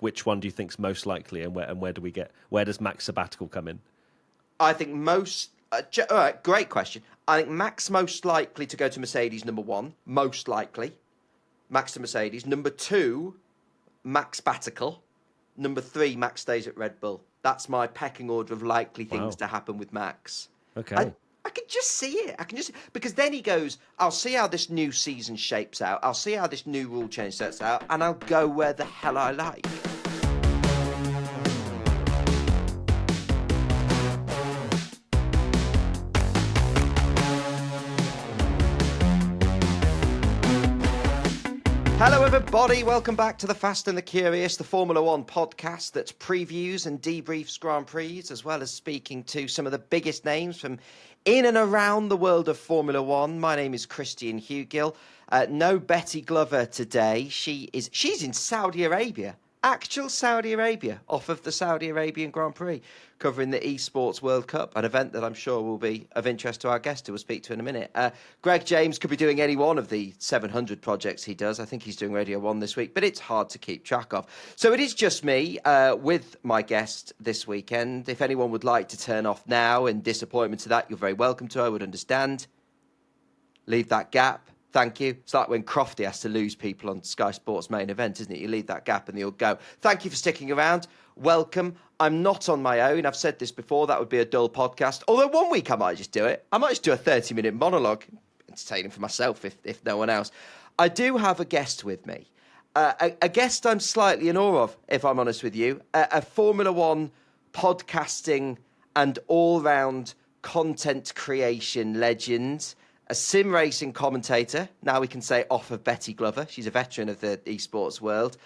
which one do you think's most likely, and where does Max sabbatical come in? I think most. All right, great question. I think Max most likely to go to Mercedes, number one, most likely. Max to Mercedes. Number two, Max sabbatical. Number three, Max stays at Red Bull. That's my pecking order of likely things to happen with Max. Okay. I can just see it. Because then he goes, I'll see how this new season shapes out. I'll see how this new rule change sets out, and I'll go where the hell I like. Hello, everybody. Welcome back to the Fast and the Curious, the Formula One podcast that previews and debriefs Grand Prix, as well as speaking to some of the biggest names from in and around the world of Formula One. My name is Christian Hugill. No Betty Glover today. She's in Saudi Arabia. Actual Saudi Arabia, off of the Saudi Arabian Grand Prix, covering the Esports World Cup, an event that I'm sure will be of interest to our guest, who we'll speak to in a minute. Greg James could be doing any one of the 700 projects he does. I think he's doing Radio 1 this week, but it's hard to keep track of. So it is just me with my guest this weekend. If anyone would like to turn off now in disappointment to that, you're very welcome to. I would understand. Leave that gap. Thank you. It's like when Crofty has to lose people on Sky Sports main event, isn't it? You leave that gap and you'll go. Thank you for sticking around. Welcome. I'm not on my own. I've said this before. That would be a dull podcast. Although one week I might just do it. I might just do a 30-minute monologue. Entertaining for myself if no one else. I do have a guest with me. A guest I'm slightly in awe of, if I'm honest with you. A Formula One podcasting and all-round content creation legend. A sim racing commentator, now we can say off of Betty Glover. She's a veteran of the esports world.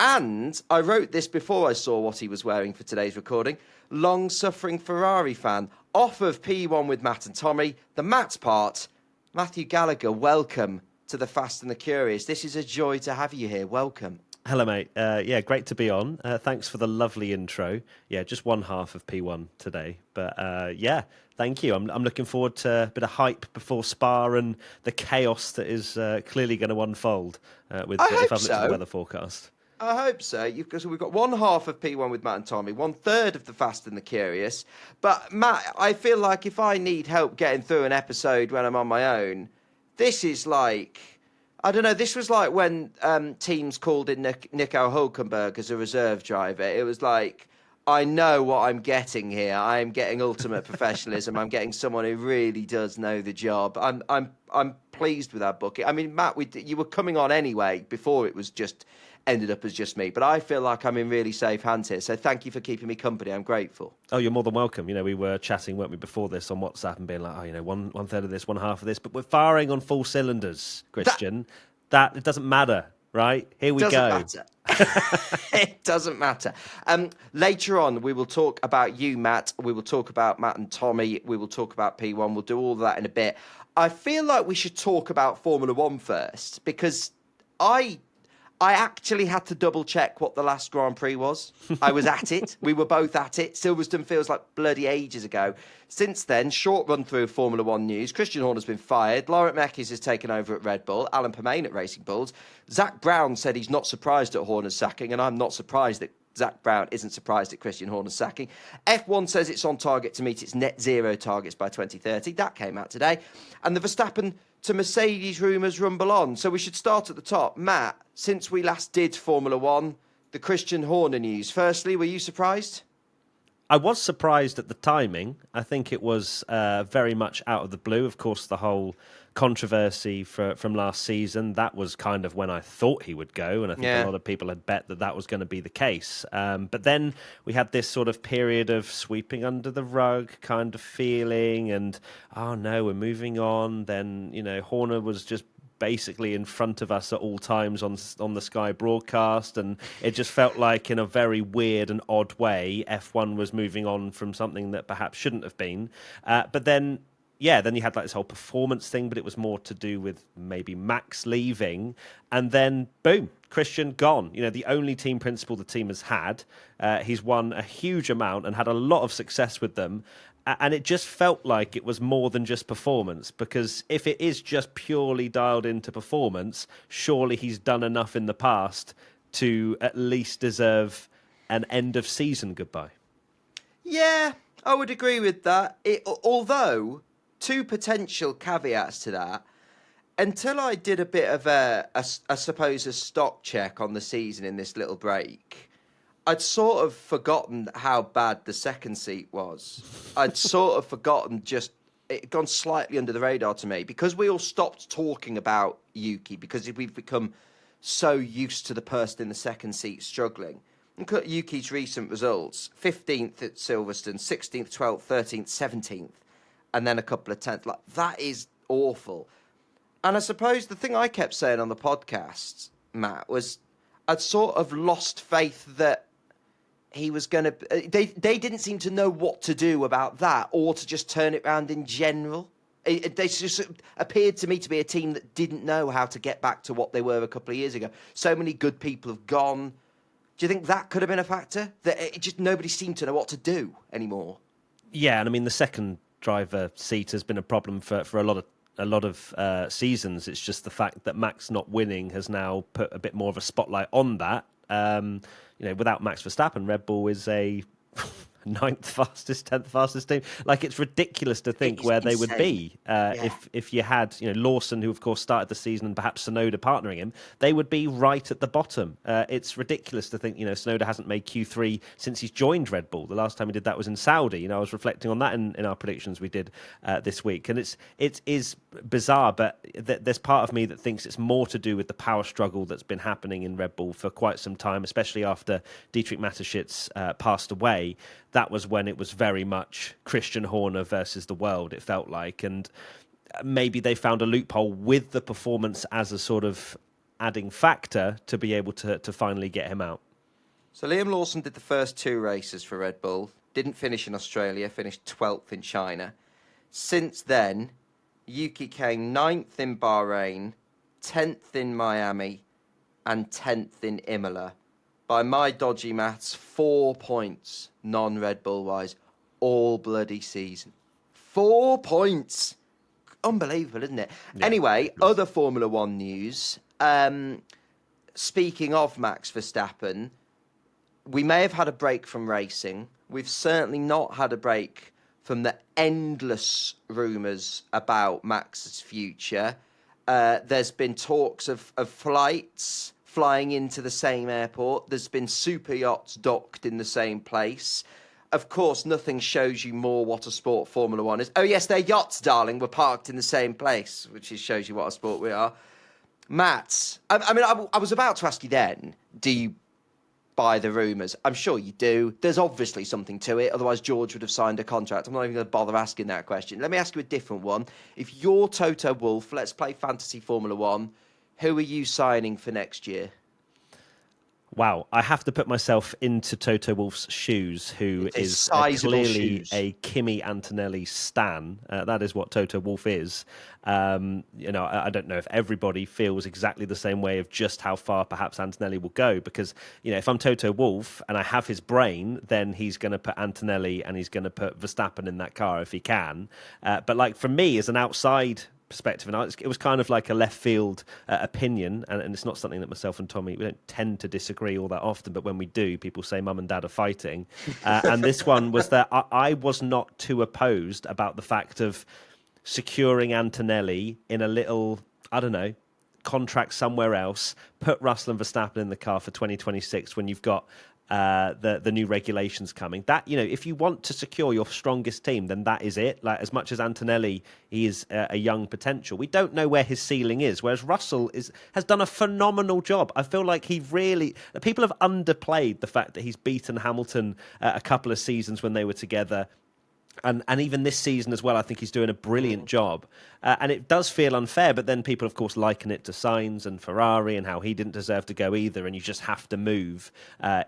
And I wrote this before I saw what he was wearing for today's recording. Long-suffering Ferrari fan, off of P1 with Matt and Tommy. The Matt part, Matthew Gallagher, welcome to the Fast and the Curious. This is a joy to have you here. Welcome. Hello, mate. Great to be on. Thanks for the lovely intro. Yeah, just one half of P1 today. But thank you. I'm looking forward to a bit of hype before Spa and the chaos that is clearly going to unfold if I've looked at the weather forecast. I hope so, because we've got one half of P1 with Matt and Tommy, 1/3 of the Fast and the Curious. But Matt, I feel like if I need help getting through an episode when I'm on my own, this is like... I don't know, this was like when teams called in Nico Hülkenberg as a reserve driver. It was like, I know what I'm getting here. I am getting ultimate professionalism. I'm getting someone who really does know the job. I'm pleased with that booking. I mean, Matt, you were coming on anyway before it was just ended up as just me. But I feel like I'm in really safe hands here. So thank you for keeping me company. I'm grateful. Oh, you're more than welcome. You know, we were chatting, weren't we, before this on WhatsApp and being like, one third of this, one half of this. But we're firing on full cylinders, Christian. That it doesn't matter, right? Here we go. It doesn't matter. Later on, we will talk about you, Matt. We will talk about Matt and Tommy. We will talk about P1. We'll do all of that in a bit. I feel like we should talk about Formula One first, because I actually had to double check what the last Grand Prix was. I was at it. We were both at it. Silverstone feels like bloody ages ago. Since then, short run through of Formula One news. Christian Horner's been fired. Laurent Mekies has taken over at Red Bull. Alan Permain at Racing Bulls. Zach Brown said he's not surprised at Horner's sacking, and I'm not surprised that Zach Brown isn't surprised at Christian Horner's sacking. F1 says it's on target to meet its net zero targets by 2030. That came out today. And the Verstappen to Mercedes rumours rumble on. So we should start at the top. Matt, since we last did Formula One, the Christian Horner news. Firstly, were you surprised? I was surprised at the timing. I think it was very much out of the blue. Of course, the whole controversy from last season, that was kind of when I thought he would go. And I think a lot of people had bet that was going to be the case. But then we had this sort of period of sweeping under the rug kind of feeling. And, oh, no, we're moving on. Then, Horner was just basically in front of us at all times on the Sky broadcast, and it just felt like in a very weird and odd way F1 was moving on from something that perhaps shouldn't have been. But then you had like this whole performance thing, but it was more to do with maybe Max leaving, and then boom, Christian gone. The only team principal the team has had. He's won a huge amount and had a lot of success with them. And it just felt like it was more than just performance, because if it is just purely dialed into performance, surely he's done enough in the past to at least deserve an end of season goodbye. Yeah, I would agree with that. Although, two potential caveats to that. Until I did a bit of I suppose, a stock check on the season in this little break, I'd sort of forgotten how bad the second seat was. I'd sort of forgotten it had gone slightly under the radar to me because we all stopped talking about Yuki because we've become so used to the person in the second seat struggling. Look at Yuki's recent results: 15th at Silverstone, 16th, 12th, 13th, 17th, and then a couple of 10th. Like, that is awful. And I suppose the thing I kept saying on the podcast, Matt, was I'd sort of lost faith that he was going to... They didn't seem to know what to do about that or to just turn it around in general. They just appeared to me to be a team that didn't know how to get back to what they were a couple of years ago. So many good people have gone. Do you think that could have been a factor? That nobody seemed to know what to do anymore? Yeah, and I mean, the second driver seat has been a problem for a lot of seasons. It's just the fact that Max not winning has now put a bit more of a spotlight on that. Without Max Verstappen, Red Bull is a 9th fastest, 10th fastest team. Like, it's ridiculous to think where they would be if you had, Lawson, who of course started the season, and perhaps Tsunoda partnering him. They would be right at the bottom. It's ridiculous to think, Tsunoda hasn't made Q3 since he's joined Red Bull. The last time he did that was in Saudi. I was reflecting on that in our predictions we did this week, and it is bizarre. But there's part of me that thinks it's more to do with the power struggle that's been happening in Red Bull for quite some time, especially after Dietrich Mateschitz passed away. That was when it was very much Christian Horner versus the world, it felt like. And maybe they found a loophole with the performance as a sort of adding factor to be able to finally get him out. So Liam Lawson did the first two races for Red Bull, didn't finish in Australia, finished 12th in China. Since then, Yuki came 9th in Bahrain, 10th in Miami, and 10th in Imola. By my dodgy maths, 4 points, non-Red Bull wise, all bloody season. 4 points. Unbelievable, isn't it? Yeah, anyway, other Formula One news. Speaking of Max Verstappen, we may have had a break from racing. We've certainly not had a break from the endless rumours about Max's future. There's been talks of flights flying into the same airport. There's been super yachts docked in the same place. Of course, nothing shows you more what a sport Formula One is. Oh, yes, they're yachts, darling. We're parked in the same place, which shows you what a sport we are. Matt, I was about to ask you then, do you buy the rumours? I'm sure you do. There's obviously something to it. Otherwise, George would have signed a contract. I'm not even going to bother asking that question. Let me ask you a different one. If you're Toto Wolff, let's play Fantasy Formula One. Who are you signing for next year? Wow, I have to put myself into Toto Wolff's shoes, who is clearly a Kimi Antonelli stan. That is what Toto Wolff is. I don't know if everybody feels exactly the same way of just how far perhaps Antonelli will go, because, if I'm Toto Wolff and I have his brain, then he's going to put Antonelli and he's going to put Verstappen in that car if he can. But for me, as an outside perspective, and it was kind of like a left field opinion, and it's not something that myself and Tommy, we don't tend to disagree all that often, but when we do, people say mum and dad are fighting. And this one was that I was not too opposed about the fact of securing Antonelli in a little, I don't know, contract somewhere else, put Russell and Verstappen in the car for 2026 when you've got the new regulations coming. That, if you want to secure your strongest team, then that is it. Like, as much as Antonelli, he is a young potential, we don't know where his ceiling is, whereas Russell has done a phenomenal job. I feel like people have underplayed the fact that he's beaten Hamilton a couple of seasons when they were together. And even this season as well, I think he's doing a brilliant job. And it does feel unfair, but then people, of course, liken it to Sainz and Ferrari and how he didn't deserve to go either, and you just have to move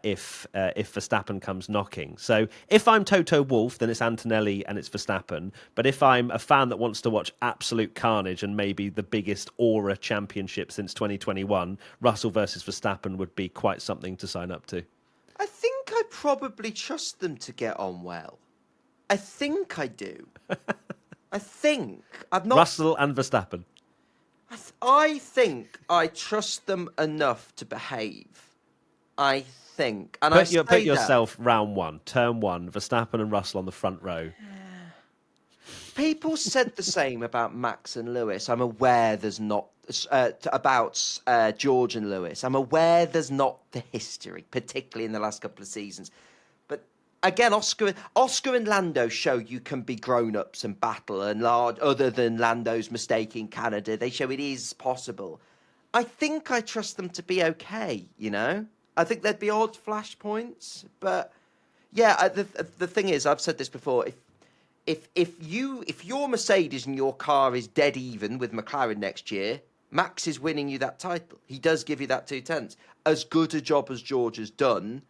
if Verstappen comes knocking. So if I'm Toto Wolff, then it's Antonelli and it's Verstappen. But if I'm a fan that wants to watch absolute carnage and maybe the biggest aura championship since 2021, Russell versus Verstappen would be quite something to sign up to. I think I probably trust them to get on well. I think I do. I think. I've not... Russell and Verstappen. I think I trust them enough to behave. I think, and Put say yourself round one, turn one, Verstappen and Russell on the front row. People said the same about Max and Lewis. I'm aware there's not about George and Lewis. I'm aware there's not the history, particularly in the last couple of seasons. But again, Oscar and Lando show you can be grown-ups and battle. And other than Lando's mistake in Canada, they show it is possible. I think I trust them to be okay. I think there'd be odd flashpoints, but yeah. The thing is, I've said this before. If your Mercedes and your car is dead even with McLaren next year, Max is winning you that title. He does give you that 2/10. As good a job as George has done,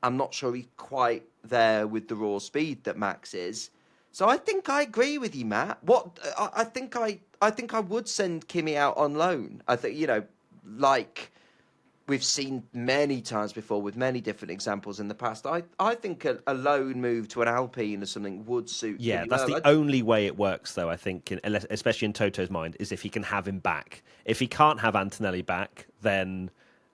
I'm not sure he's quite there with the raw speed that Max is. So I think I agree with you, Matt. I think I would send Kimi out on loan. I think like we've seen many times before with many different examples in the past. I think a loan move to an Alpine or something would suit. Yeah, Kimi that's well. the only way it works, though, I think, especially in Toto's mind, is if he can have him back. If he can't have Antonelli back, then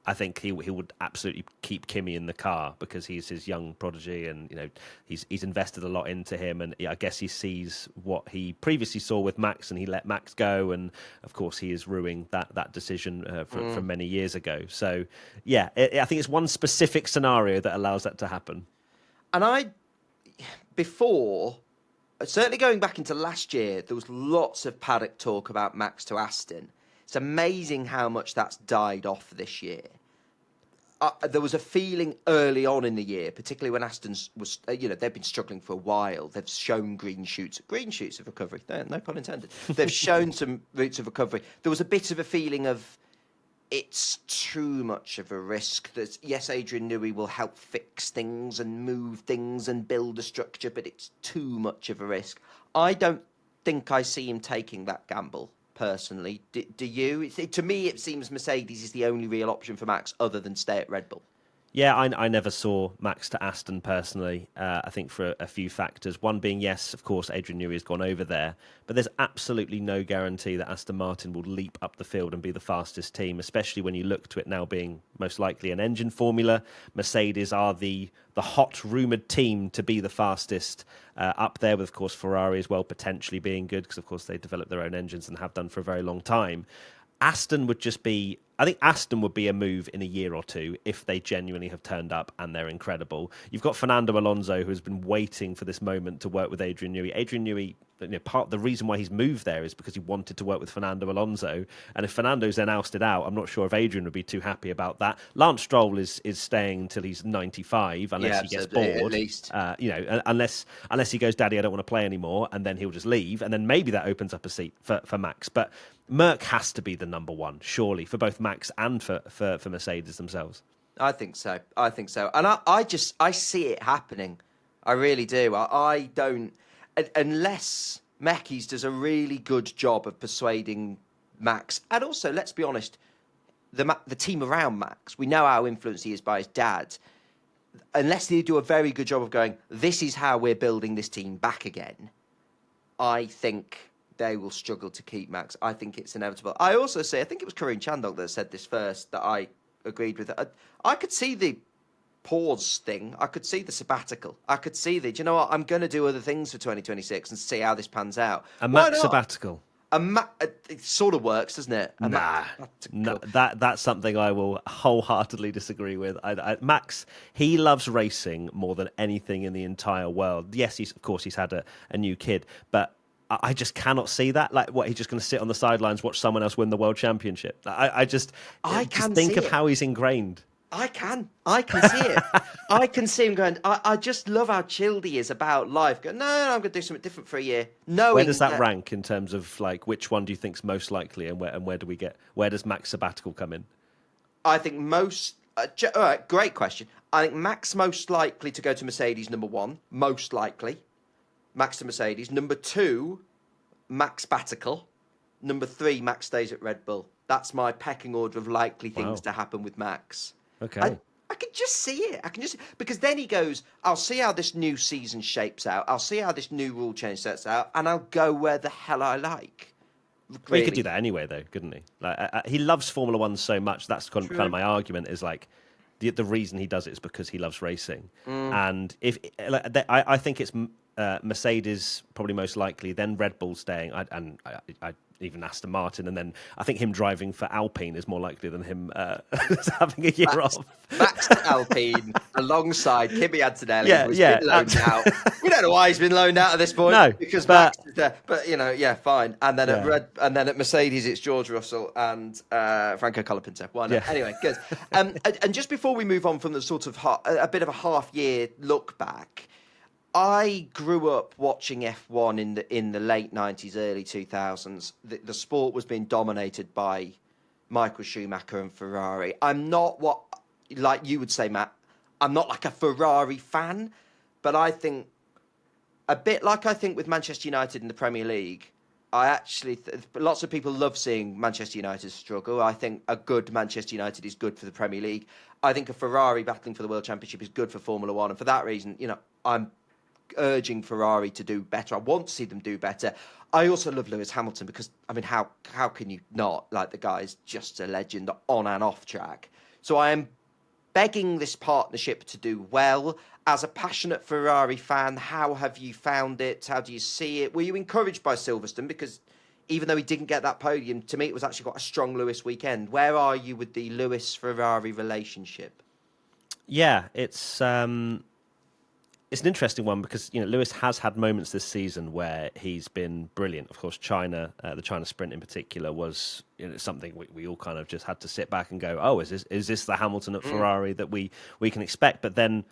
I think he would absolutely keep Kimi in the car because he's his young prodigy and he's invested a lot into him, and I guess he sees what he previously saw with Max and he let Max go, and of course he is ruining that decision from many years ago. So yeah, I think it's one specific scenario that allows that to happen. And before, certainly going back into last year, there was lots of paddock talk about Max to Aston. It's amazing how much that's died off this year. There was a feeling early on in the year, particularly when Aston was, they've been struggling for a while. They've shown green shoots of recovery. No pun intended. They've shown some roots of recovery. There was a bit of a feeling of it's too much of a risk. That yes, Adrian Newey will help fix things and move things and build a structure, but it's too much of a risk. I don't think I see him taking that gamble. Personally, do you? To me, it seems Mercedes is the only real option for Max other than stay at Red Bull. Yeah, I never saw Max to Aston personally. I think for a few factors. One being, yes, of course, Adrian Newey has gone over there, but there's absolutely no guarantee that Aston Martin will leap up the field and be the fastest team, especially when you look to it now being most likely an engine formula. Mercedes are the hot rumoured team to be the fastest up there, with, of course, Ferrari as well potentially being good because, of course, they develop their own engines and have done for a very long time. Aston would just be... I think Aston would be a move in a year or two if they genuinely have turned up and they're incredible. You've got Fernando Alonso, who has been waiting for this moment to work with Adrian Newey. Adrian Newey, part of the reason why he's moved there is because he wanted to work with Fernando Alonso. And if Fernando's then ousted out, I'm not sure if Adrian would be too happy about that. Lance Stroll is staying until he's 95, unless he gets bored. At least. Unless he goes, Daddy, I don't want to play anymore, and then he'll just leave. And then maybe that opens up a seat for Max. But Merck has to be the number one, surely, for both Max and for Mercedes themselves. I think so. And I see it happening. I really do. I don't... Unless Mekis does a really good job of persuading Max. And also, let's be honest, the team around Max, we know how influenced he is by his dad. Unless they do a very good job of going, this is how we're building this team back again, I think they will struggle to keep Max. I think it's inevitable. I also say, I think it was Karun Chandok that said this first, that I agreed with. I could see the pause thing. I could see the sabbatical. I could see do you know what? I'm going to do other things for 2026 and see how this pans out. A Max sabbatical. It sort of works, doesn't it? No, that's something I will wholeheartedly disagree with. Max, he loves racing more than anything in the entire world. Yes, he's had a new kid, but I just cannot see that. Like, what, he's just going to sit on the sidelines, watch someone else win the world championship? I just think of how he's ingrained. I can see it. I can see him going, I just love how chilled he is about life. Going, no, I'm going to do something different for a year. Where does that rank in terms of, like, which one do you think's most likely, and where does Max sabbatical come in? I think most... all right, great question. I think Max most likely to go to Mercedes, number one. Most likely. Max to Mercedes. Number two, Max sabbatical. Number three, Max stays at Red Bull. That's my pecking order of likely things to happen with Max. Okay. I can just see it. Because then he goes, I'll see how this new season shapes out. I'll see how this new rule change sets out, and I'll go where the hell I like. Really. Well, he could do that anyway, though, couldn't he? Like, he loves Formula One so much. That's kind of my argument. Is like, the reason he does it is because he loves racing. And I think it's Mercedes probably most likely, then Red Bull staying, I even Aston Martin, and then I think him driving for Alpine is more likely than him having a year off. Max Alpine alongside Kimi Antonelli, who's been loaned out. We don't know why he's been loaned out at this point. No, because Max is there. But fine. And then at Mercedes, it's George Russell and Franco Colapinto. Why not? Yeah. Anyway, good. And just before we move on from the sort of a bit of a half-year look back, I grew up watching F1 in the late 90s, early 2000s. The sport was being dominated by Michael Schumacher and Ferrari. I'm not like you would say, Matt, I'm not like a Ferrari fan, but I think, a bit like I think with Manchester United in the Premier League, I actually, lots of people love seeing Manchester United struggle. I think a good Manchester United is good for the Premier League. I think a Ferrari battling for the World Championship is good for Formula One. And for that reason, I'm urging Ferrari to do better. I want to see them do better. I also love Lewis Hamilton because, I mean, how can you not? Like, the guy's just a legend on and off track. So I am begging this partnership to do well. As a passionate Ferrari fan, how have you found it? How do you see it? Were you encouraged by Silverstone? Because even though he didn't get that podium, to me it was actually quite a strong Lewis weekend. Where are you with the Lewis-Ferrari relationship? Yeah, it's an interesting one because Lewis has had moments this season where he's been brilliant. Of course, the China Sprint in particular was something we all kind of just had to sit back and go, oh, is this the Hamilton at Ferrari that we can expect? But then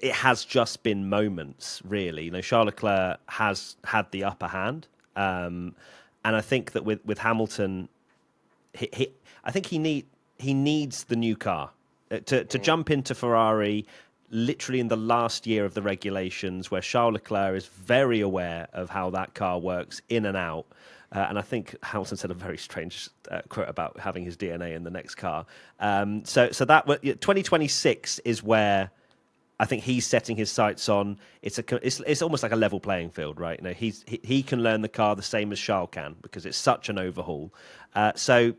it has just been moments, really. Charles Leclerc has had the upper hand, and I think that with Hamilton, I think he needs the new car to jump into Ferrari. Literally in the last year of the regulations, where Charles Leclerc is very aware of how that car works in and out. And I think Hamilton said a very strange quote about having his DNA in the next car. So that 2026 is where I think he's setting his sights on. It's almost like a level playing field, right? He can learn the car the same as Charles can because it's such an overhaul. So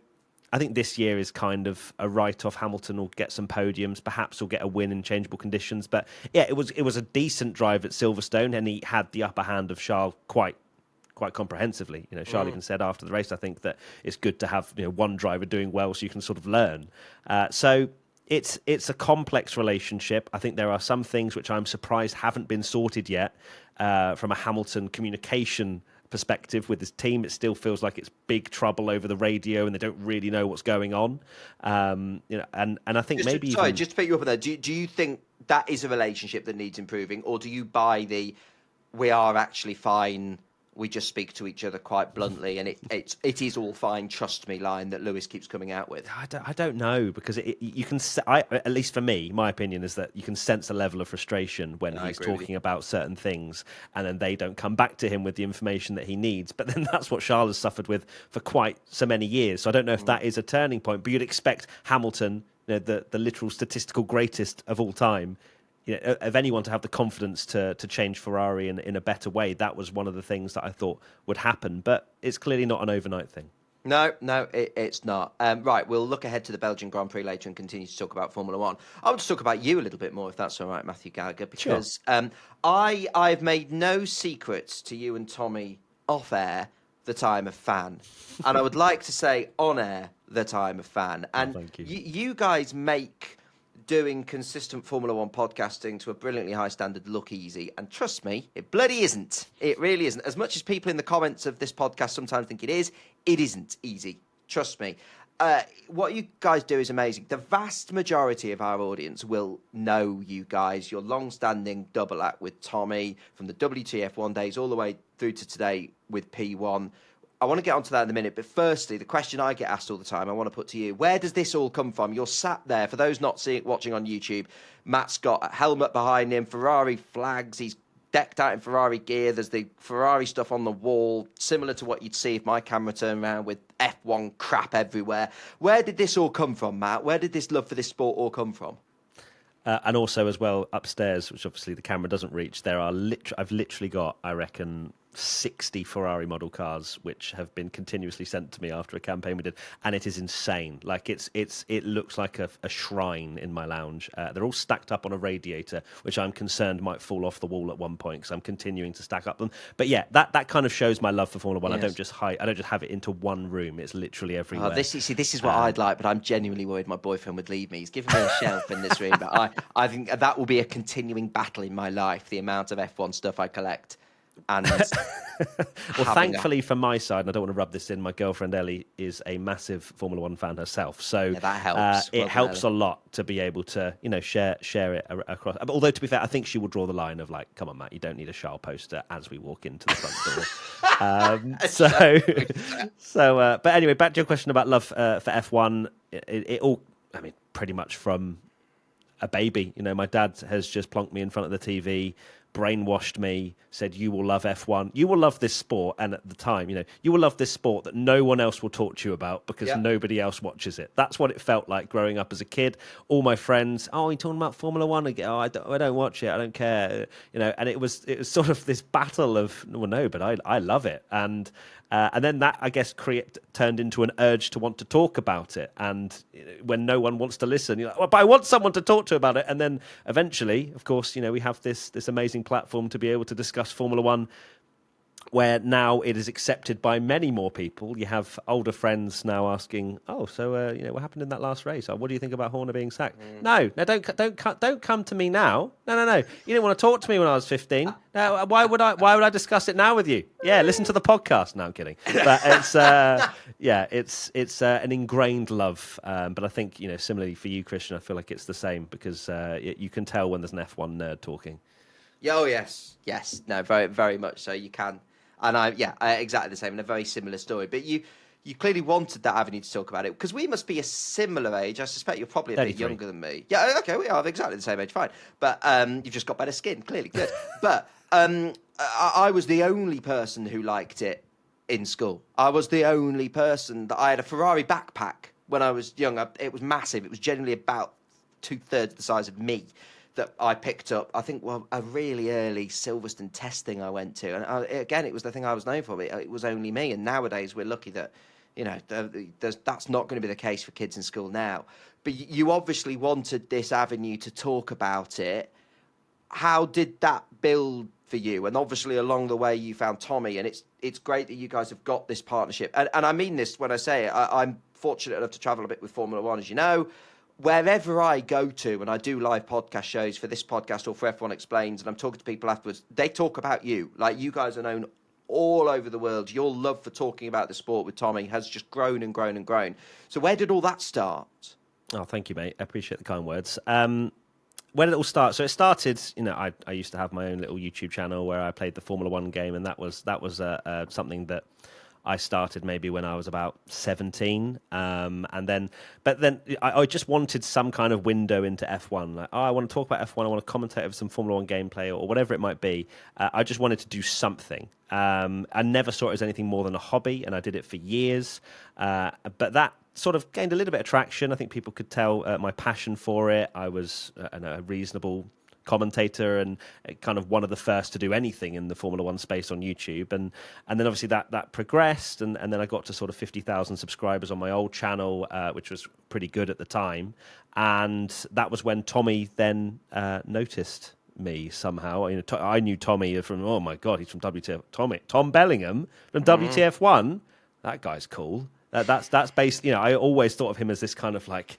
I think this year is kind of a write-off. Hamilton will get some podiums, perhaps he'll get a win in changeable conditions. But yeah, it was a decent drive at Silverstone, and he had the upper hand of Charles quite comprehensively. Charles even said after the race, I think that it's good to have one driver doing well so you can sort of learn. So it's a complex relationship. I think there are some things which I'm surprised haven't been sorted yet from a Hamilton communication perspective with his team. It still feels like it's big trouble over the radio and they don't really know what's going on. And I think just to pick you up on that, do you think that is a relationship that needs improving, or do you buy we are actually fine, we just speak to each other quite bluntly and it is all fine, trust me line that Lewis keeps coming out with? I don't know, because you can, at least for me, my opinion is that you can sense a level of frustration when he's talking about certain things and then they don't come back to him with the information that he needs. But then that's what Charles has suffered with for quite so many years. So I don't know if that is a turning point, but you'd expect Hamilton, the literal statistical greatest of all time, of anyone, to have the confidence to change Ferrari in a better way. That was one of the things that I thought would happen, but it's clearly not an overnight thing. No, it's not. Right, we'll look ahead to the Belgian Grand Prix later and continue to talk about Formula One. I want to talk about you a little bit more, if that's all right, Matthew Gallagher, because sure. I've made no secrets to you and Tommy off air that I'm a fan, and I would like to say on air that I'm a fan. And thank you. You guys make doing consistent Formula One podcasting to a brilliantly high standard look easy, and trust me, it bloody isn't. It really isn't. As much as people in the comments of this podcast sometimes think it isn't easy. Trust me. What you guys do is amazing. The vast majority of our audience will know you guys. Your long-standing double act with Tommy from the WTF1 days all the way through to today with P1. I want to get onto that in a minute, but firstly, the question I get asked all the time, I want to put to you: where does this all come from? You're sat there. For those not watching on YouTube, Matt's got a helmet behind him, Ferrari flags. He's decked out in Ferrari gear. There's the Ferrari stuff on the wall, similar to what you'd see if my camera turned around, with F1 crap everywhere. Where did this all come from, Matt? Where did this love for this sport all come from? And also, as well, upstairs, which obviously the camera doesn't reach, there are I've literally got, I reckon, 60 Ferrari model cars, which have been continuously sent to me after a campaign we did, and it is insane. Like it looks like a shrine in my lounge. They're all stacked up on a radiator, which I'm concerned might fall off the wall at one point because I'm continuing to stack up them. But yeah, that kind of shows my love for Formula One. Yes. I don't just have it into one room. It's literally everywhere. This is what I'd like, but I'm genuinely worried my boyfriend would leave me. He's given me a shelf in this room, but I think that will be a continuing battle in my life. The amount of F1 stuff I collect. And well, thankfully from my side, and I don't want to rub this in, my girlfriend Ellie is a massive Formula One fan herself, so that helps. It helps a lot to be able to share it across. Although to be fair, I think she will draw the line of like, come on, Matt, you don't need a Charles poster as we walk into the front door. But anyway, back to your question about love for F1. It all, I mean, pretty much from a baby. My dad has just plonked me in front of the TV, brainwashed me, said, you will love F1, you will love this sport, and at the time, you will love this sport that no one else will talk to you about because nobody else watches it. That's what it felt like growing up as a kid. All my friends, oh, you're talking about Formula One again? Oh, I don't watch it, I don't care. And it was sort of this battle of, well, no, but I love it. And then that, I guess, turned into an urge to want to talk about it. And when no one wants to listen, you're like, well, but I want someone to talk to about it. And then eventually, of course, we have this amazing platform to be able to discuss Formula One, where now it is accepted by many more people. You have older friends now asking, "Oh, so what happened in that last race? What do you think about Horner being sacked?" No, don't come to me now. No. You didn't want to talk to me when I was 15. Now, why would I discuss it now with you? Yeah, listen to the podcast. No, I'm kidding. But it's an ingrained love. But I think similarly for you, Christian, I feel like it's the same because you can tell when there's an F1 nerd talking. Oh yes, no, very, very much so. You can, and I exactly the same, and a very similar story. But you clearly wanted that avenue to talk about it because we must be a similar age. I suspect you're probably a 33. Bit younger than me. Yeah, okay, we are exactly the same age. Fine, but you've just got better skin, clearly, good. But I was the only person who liked it in school. I was the only person that I had a Ferrari backpack when I was young. It was massive. It was generally about 2/3 the size of me. That I picked up, I think, a really early Silverstone testing I went to. And again, it was the thing I was known for. It was only me. And nowadays, we're lucky that, that's not going to be the case for kids in school now. But you obviously wanted this avenue to talk about it. How did that build for you? And obviously, along the way, you found Tommy. And it's great that you guys have got this partnership. And I mean this when I say it. I'm fortunate enough to travel a bit with Formula One, as you know. Wherever I go to, and I do live podcast shows for this podcast or for F1 Explains, and I'm talking to people afterwards, they talk about you. Like, you guys are known all over the world. Your love for talking about the sport with Tommy has just grown and grown and grown. So where did all that start? Oh, thank you, mate. I appreciate the kind words. Where did it all start? So it started, I used to have my own little YouTube channel where I played the Formula One game, and that was something that I started maybe when I was about 17, but then I just wanted some kind of window into F1. Like, I want to talk about F1, I want to commentate over some Formula One gameplay or whatever it might be. I just wanted to do something. I never saw it as anything more than a hobby, and I did it for years. But that sort of gained a little bit of traction. I think people could tell my passion for it. I was a reasonable commentator and kind of one of the first to do anything in the Formula One space on YouTube, and then obviously that progressed, and then I got to sort of 50,000 subscribers on my old channel, which was pretty good at the time, and that was when Tommy then noticed me somehow. I knew Tommy from, oh my god, he's from WTF. Tom Bellingham from WTF1. That guy's cool. That's based. I always thought of him as this kind of like,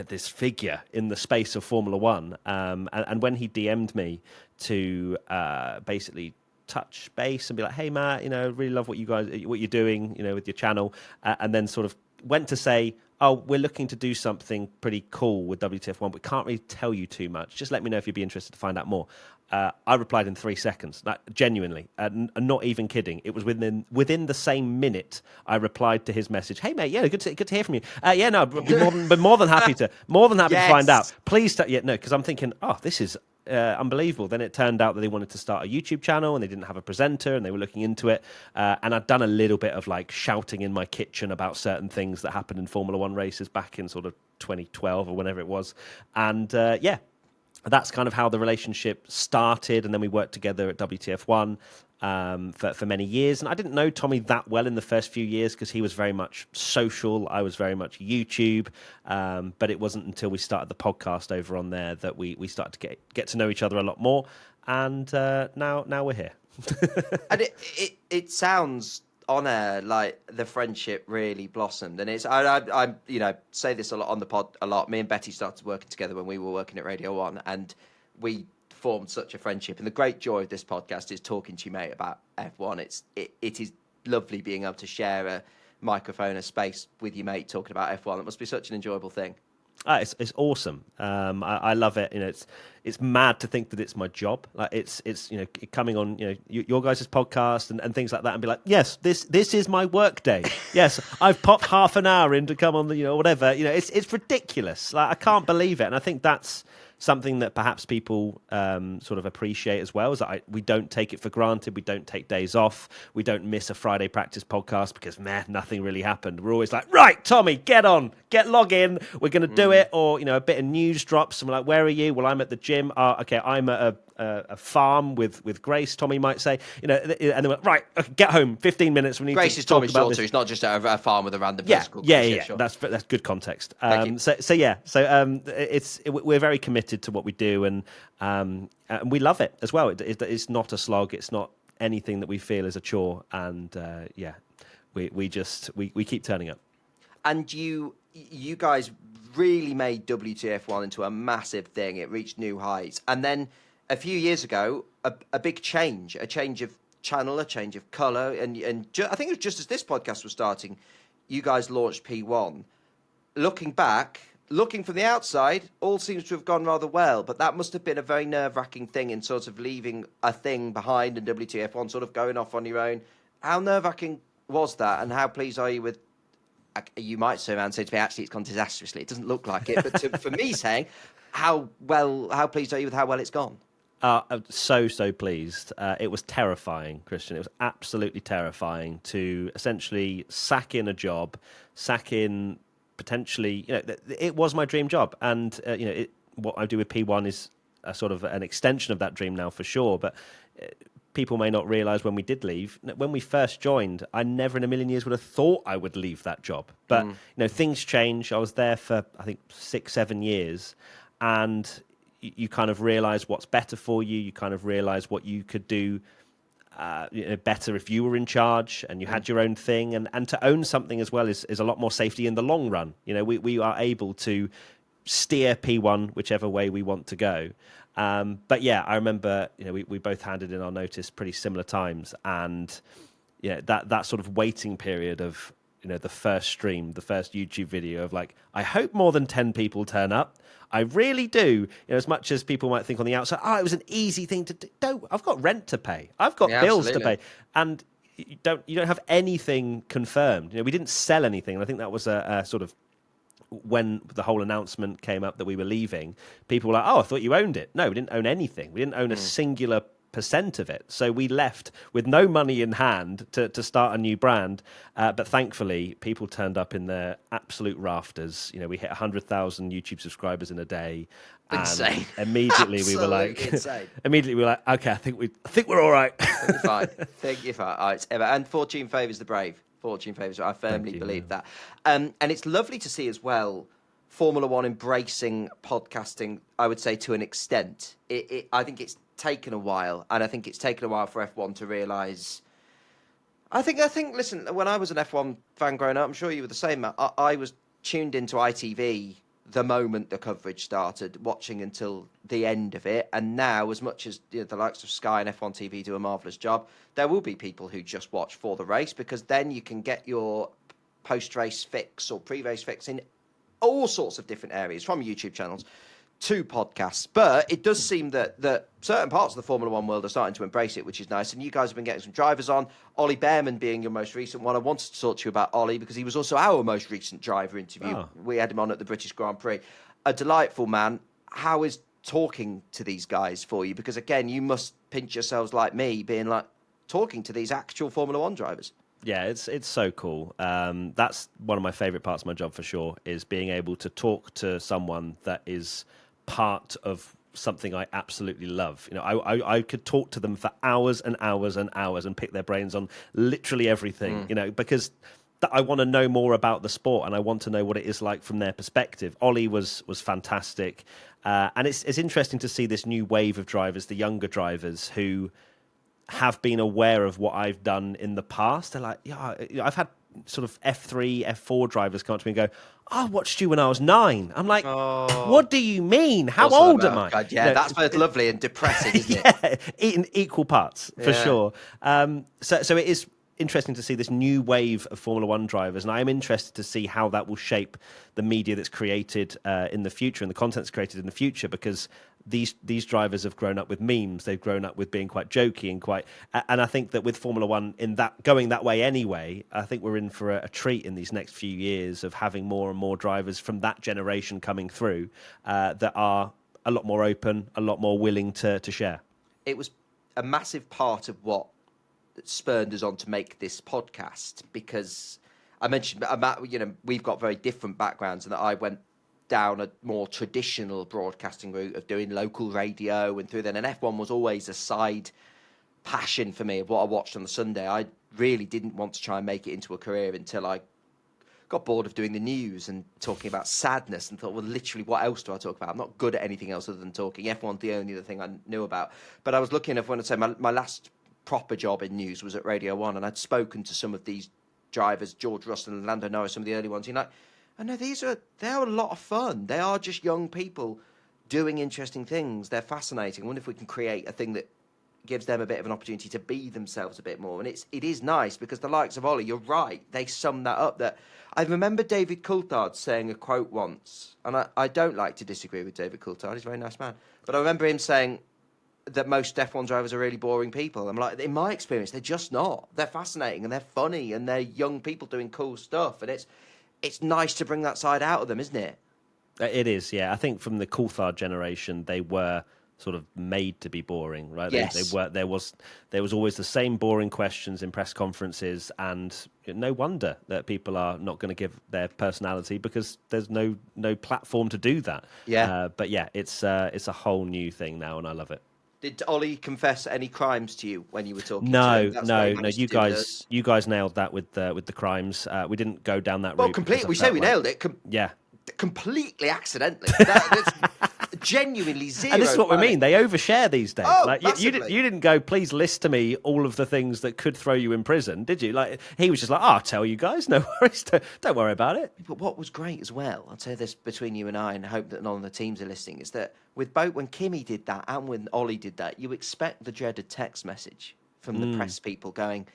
this figure in the space of Formula One. And when he DM'd me to basically touch base and be like, hey Matt, really love what you're doing, with your channel, and then sort of went to say, oh, we're looking to do something pretty cool with WTF1, but can't really tell you too much. Just let me know if you'd be interested to find out more. I replied in 3 seconds, genuinely, not even kidding. It was within the same minute I replied to his message. Hey mate, good to hear from you. But more than happy to find out. Please, because I'm thinking, oh, this is unbelievable. Then it turned out that they wanted to start a YouTube channel and they didn't have a presenter and they were looking into it. And I'd done a little bit of like shouting in my kitchen about certain things that happened in Formula One races back in sort of 2012 or whenever it was. And that's kind of how the relationship started. And then we worked together at WTF1. for many years. And I didn't know Tommy that well in the first few years because he was very much social. I was very much YouTube. But it wasn't until we started the podcast over on there that we started to get to know each other a lot more. And now we're here. And it sounds on air like the friendship really blossomed, and I say this a lot on the pod a lot. Me and Betty started working together when we were working at Radio 1, and we formed such a friendship. And the great joy of this podcast is talking to you, mate, about F1. It is lovely being able to share a microphone, a space with you, mate, talking about F1. It must be such an enjoyable thing. It's awesome. I love it. It's mad to think that it's my job. Like it's coming on your guys' podcast and things like that, and be like, yes, this is my work day. Yes, I've popped half an hour in to come on the whatever. It's ridiculous. Like I can't believe it, and I think that's something that perhaps people sort of appreciate as well, is that we don't take it for granted. We don't take days off. We don't miss a Friday practice podcast because, nothing really happened. We're always like, right, Tommy, log in. We're going to do it. Or, a bit of news drops and we're like, where are you? Well, I'm at the gym. Okay, I'm at a farm with Grace, Tommy might say. And then we're like, right, okay, get home, 15 minutes. We need Grace to is talk Tommy's about daughter. this. It's not just a farm with a random Yeah, person called yeah, Grace. yeah. Sure. That's good context. Thank you. We're very committed to what we do, and we love it as well. It's not a slog. It's not anything that we feel is a chore, and we keep turning up. And you guys really made WTF1 into a massive thing. It reached new heights, and then a few years ago, a big change, a change of channel, a change of colour, and I think it was just as this podcast was starting, you guys launched P1. Looking back, looking from the outside, all seems to have gone rather well, but that must have been a very nerve-wracking thing in sort of leaving a thing behind and WTF1 sort of going off on your own. How nerve-wracking was that, and how pleased are you with... You might say around say to me, actually, it's gone disastrously. It doesn't look like it, but for me saying, how pleased are you with how well it's gone? I'm so pleased. It was terrifying, Christian. It was absolutely terrifying to essentially sack in a job, sack in potentially, it was my dream job. And, what I do with P1 is a sort of an extension of that dream now for sure. But people may not realise when we did leave, when we first joined, I never in a million years would have thought I would leave that job. But, things change. I was there for, I think, 6-7 years. And you kind of realise what's better for you. You kind of realise what you could do better if you were in charge and you had your own thing. And to own something as well is a lot more safety in the long run. We are able to steer P1 whichever way we want to go. But yeah, I remember, we both handed in our notice pretty similar times. And that sort of waiting period of, the first stream, the first YouTube video of like, I hope more than 10 people turn up. I really do. As much as people might think on the outside, it was an easy thing to do. No, I've got rent to pay. I've got bills to pay. And you don't have anything confirmed. We didn't sell anything. And I think that was a sort of, when the whole announcement came up that we were leaving, people were like, I thought you owned it. No, we didn't own anything. We didn't own a singular percent of it. So we left with no money in hand to start a new brand. But thankfully, people turned up in their absolute rafters. We hit 100,000 YouTube subscribers in a day. Insane. And immediately we were like, okay, I think we're all right. I think you're fine. Oh, it's ever. And fortune favours the brave. Fortune favours. I firmly believe that. And it's lovely to see as well Formula One embracing podcasting, I would say, to an extent. I think it's taken a while, and I think it's taken a while for F1 to realise. I think. Listen, when I was an F1 fan growing up, I'm sure you were the same, Matt. I was tuned into ITV the moment the coverage started, watching until the end of it. And now, as much as the likes of Sky and F1 TV do a marvellous job, there will be people who just watch for the race, because then you can get your post-race fix or pre-race fix in all sorts of different areas, from YouTube channels to podcasts. But it does seem that certain parts of the Formula One world are starting to embrace it, which is nice. And you guys have been getting some drivers on. Ollie Behrman being your most recent one. I wanted to talk to you about Ollie because he was also our most recent driver interview. Oh. We had him on at the British Grand Prix. A delightful man. How is talking to these guys for you? Because again, you must pinch yourselves like me, being like talking to these actual Formula One drivers. Yeah, it's so cool. That's one of my favourite parts of my job for sure, is being able to talk to someone that is part of something I absolutely love. I could talk to them for hours and hours and hours and pick their brains on literally everything, because I want to know more about the sport and I want to know what it is like from their perspective. Ollie was fantastic. And it's interesting to see this new wave of drivers, the younger drivers who have been aware of what I've done in the past. They're like, yeah, I've had sort of F3, F4 drivers come up to me and go, I watched you when I was 9. I'm like, what do you mean? How old am I? God, yeah, that's both lovely and depressing, isn't it? In equal parts, for sure. So it is interesting to see this new wave of Formula One drivers, and I am interested to see how that will shape the media that's created in the future and the content that's created in the future, because these drivers have grown up with memes. They've grown up with being quite jokey and I think that with Formula One going that way anyway, I think we're in for a treat in these next few years of having more and more drivers from that generation coming through that are a lot more open, a lot more willing to share. It was a massive part of what spurred us on to make this podcast, because I mentioned, we've got very different backgrounds, and that I went down a more traditional broadcasting route of doing local radio and through then, and F1 was always a side passion for me of what I watched on the Sunday. I really didn't want to try and make it into a career until I got bored of doing the news and talking about sadness and thought, well, literally, what else do I talk about? I'm not good at anything else other than talking. F1's the only other thing I knew about. But I was looking at, when I say my last proper job in news was at Radio 1, and I'd spoken to some of these drivers, George Russell and Lando Norris, some of the early ones. I know they're a lot of fun. They are just young people doing interesting things. They're fascinating. I wonder if we can create a thing that gives them a bit of an opportunity to be themselves a bit more. And it is nice, because the likes of Ollie, you're right, they sum that up. That I remember David Coulthard saying a quote once, and I don't like to disagree with David Coulthard. He's a very nice man. But I remember him saying that most F1 drivers are really boring people. I'm like, in my experience, they're just not. They're fascinating and they're funny and they're young people doing cool stuff. And it's nice to bring that side out of them, isn't it? It is, yeah. I think from the Coulthard generation, they were sort of made to be boring, right? Yes. They were. There was always the same boring questions in press conferences, and no wonder that people are not going to give their personality, because there's no platform to do that. Yeah. But yeah, it's a whole new thing now, and I love it. Did Ollie confess any crimes to you when you were talking No, to him? no. You guys nailed that with the crimes. We didn't go down that route. Well, completely. We say we nailed it. Yeah. Completely accidentally. That's genuinely zero. And this is what we mean. They overshare these days. Oh, like you didn't go, please list to me all of the things that could throw you in prison, did you? Like, he was just like, I'll tell you guys, no worries, don't worry about it. But what was great as well, I'll say this between you and I, and I hope that none of the teams are listening, is that with both when Kimi did that and when Ollie did that, you expect the dreaded text message from the press people going,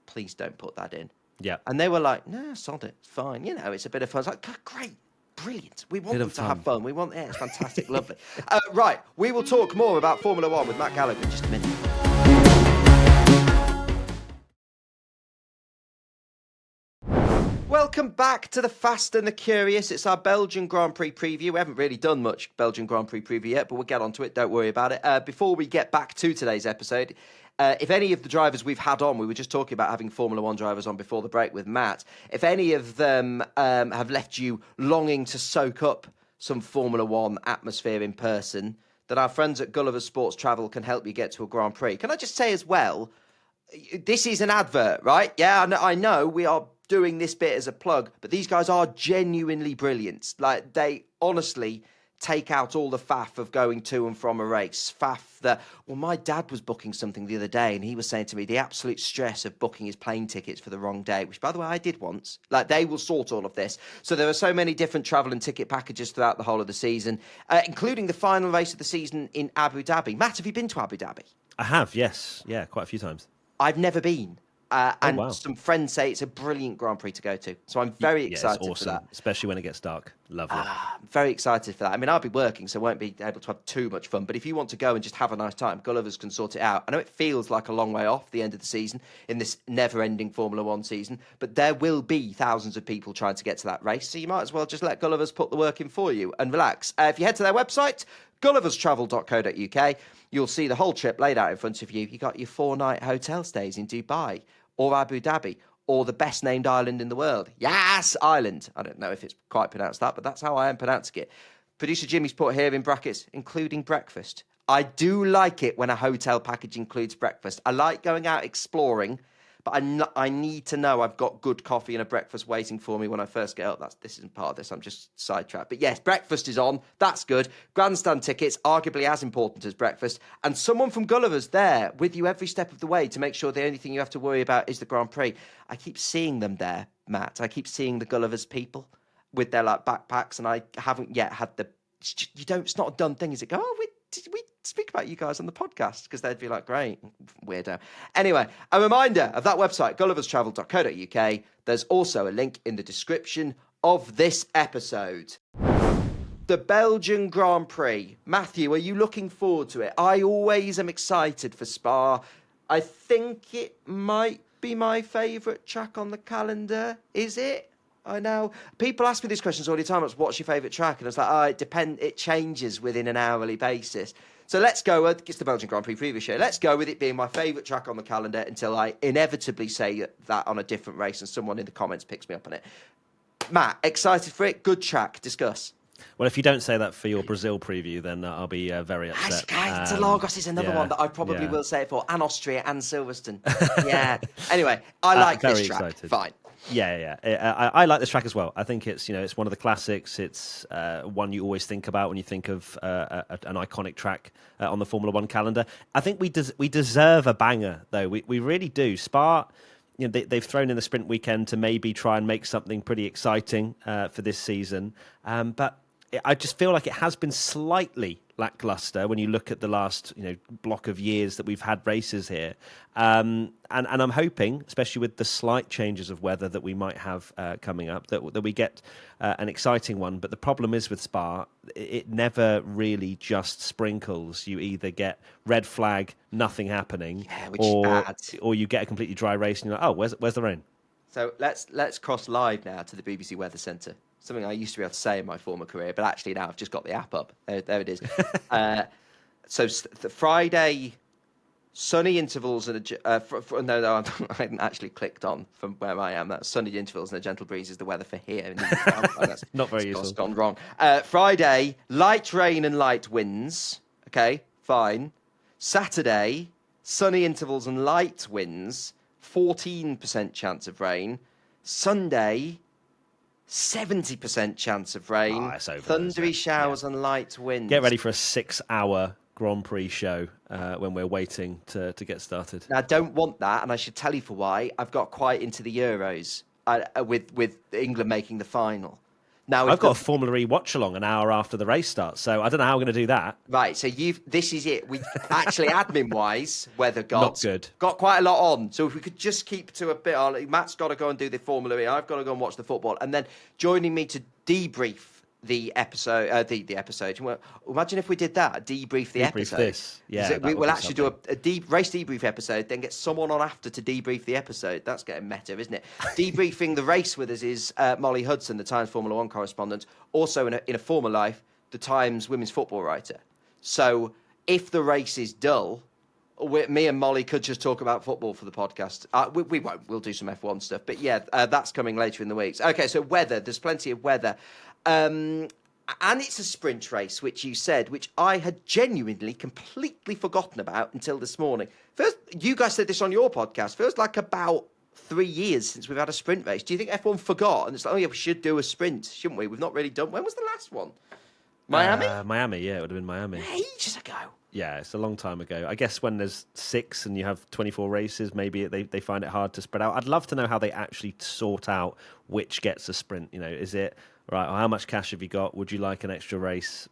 please don't put that in. Yeah. And they were like, no, sod it, fine. It's a bit of fun. It's like, great. Brilliant. We want them to have fun. It's fantastic, lovely. Right, we will talk more about Formula One with Matt Gallagher in just a minute. Welcome back to the Fast and the Curious. It's our Belgian Grand Prix preview. We haven't really done much Belgian Grand Prix preview yet, but we'll get onto it. Don't worry about it. Before we get back to today's episode, if any of the drivers we've had on, we were just talking about having Formula One drivers on before the break with Matt. If any of them have left you longing to soak up some Formula One atmosphere in person, then our friends at Gulliver's Sports Travel can help you get to a Grand Prix. Can I just say as well, this is an advert, right? Yeah, I know we are doing this bit as a plug, but these guys are genuinely brilliant. Like, they honestly take out all the faff of going to and from a race. Faff that, well, my dad was booking something the other day and he was saying to me the absolute stress of booking his plane tickets for the wrong day, which, by the way, I did once. Like, they will sort all of this. So there are so many different travel and ticket packages throughout the whole of the season, including the final race of the season in Abu Dhabi. Matt, have you been to Abu Dhabi? I have, yes. Yeah, quite a few times. I've never been. And wow. Some friends say it's a brilliant Grand Prix to go to. So I'm very excited it's awesome, for that. especially when it gets dark. Lovely. I'm very excited for that. I mean, I'll be working, so I won't be able to have too much fun. But if you want to go and just have a nice time, Gulliver's can sort it out. I know it feels like a long way off the end of the season in this never-ending Formula One season, but there will be thousands of people trying to get to that race. So you might as well just let Gulliver's put the work in for you and relax. If you head to their website, gulliverstravel.co.uk, you'll see the whole trip laid out in front of you. You got your 4-night hotel stays in Dubai or Abu Dhabi, or the best named island in the world. Yes, Island. I don't know if it's quite pronounced that, but that's how I am pronouncing it. Producer Jimmy's put here in brackets, including breakfast. I do like it when a hotel package includes breakfast. I like going out exploring, but I need to know I've got good coffee and a breakfast waiting for me when I first get up. This isn't part of this. I'm just sidetracked. But yes, breakfast is on. That's good. Grandstand tickets, arguably as important as breakfast. And someone from Gulliver's there with you every step of the way to make sure the only thing you have to worry about is the Grand Prix. I keep seeing them there, Matt. I keep seeing the Gulliver's people with their like backpacks, and I haven't yet had the. It's not a done thing, is it? Go, did we speak about you guys on the podcast? Because they'd be like, great, weirdo. Anyway, a reminder of that website, gulliverstravel.co.uk. There's also a link in the description of this episode. The Belgian Grand Prix. Matthew, are you looking forward to it? I always am excited for Spa. I think it might be my favourite track on the calendar. Is it? I know. People ask me these questions all the time. What's your favourite track? And it's like, it changes within an hourly basis. So let's go with, it's the Belgian Grand Prix preview show. Let's go with it being my favourite track on the calendar until I inevitably say that on a different race and someone in the comments picks me up on it. Matt, excited for it? Good track. Discuss. Well, if you don't say that for your Brazil preview, then I'll be very upset. Interlagos is another one that I probably will say it for, and Austria and Silverstone. Yeah. Anyway, I like this track. Excited. Fine. Yeah. I like this track as well. I think it's it's one of the classics. It's one you always think about when you think of an iconic track on the Formula One calendar. I think we deserve a banger, though. We really do. Spa. They've thrown in the sprint weekend to maybe try and make something pretty exciting for this season, but I just feel like it has been slightly lackluster when you look at the last block of years that we've had races here, and I'm hoping, especially with the slight changes of weather that we might have coming up, that we get an exciting one. But the problem is with Spa, it never really just sprinkles. You either get red flag, nothing happening, or you get a completely dry race and you're like, oh, where's the rain? So let's cross live now to the BBC Weather Centre. Something I used to be able to say in my former career, but actually now I've just got the app up. There it is. So the Friday, sunny intervals and I hadn't actually clicked on from where I am. That's sunny intervals and a gentle breeze is the weather for here. That's not very useful. That's gone wrong. Friday, light rain and light winds. Okay, fine. Saturday, sunny intervals and light winds. 14% chance of rain. Sunday, 70% chance of rain. Thundery showers and light winds. Get ready for a 6-hour Grand Prix show when we're waiting to get started. Now, I don't want that, and I should tell you for why. I've got quite into the Euros with England making the final. Now I've got a Formula E watch along an hour after the race starts, so I don't know how we're going to do that. Right, so this is it. We actually, admin-wise, weather gods not good. Got quite a lot on. So if we could just keep to a bit on. Matt's got to go and do the Formula E. I've got to go and watch the football, and then joining me to debrief the episode. The episode. Well, imagine if we did that. Debrief the episode. This. Yeah, we'll actually do a race debrief episode, then get someone on after to debrief the episode. That's getting meta, isn't it? Debriefing the race with us is Molly Hudson, the Times Formula One correspondent, also in a former life, the Times women's football writer. So if the race is dull, me and Molly could just talk about football for the podcast. We won't. We'll do some F1 stuff. But yeah, that's coming later in the weeks. Okay, so weather. There's plenty of weather. And it's a sprint race, which you said, which I had genuinely completely forgotten about until this morning. First, you guys said this on your podcast. Feels like about 3 years since we've had a sprint race. Do you think F1 forgot? And it's like, oh yeah, we should do a sprint, shouldn't we? We've not really done. When was the last one? Miami? Miami, yeah, it would have been Miami. Ages ago. Yeah, it's a long time ago. I guess when there's 6 and you have 24 races, maybe they find it hard to spread out. I'd love to know how they actually sort out which gets a sprint. Is it right? Or how much cash have you got? Would you like an extra race?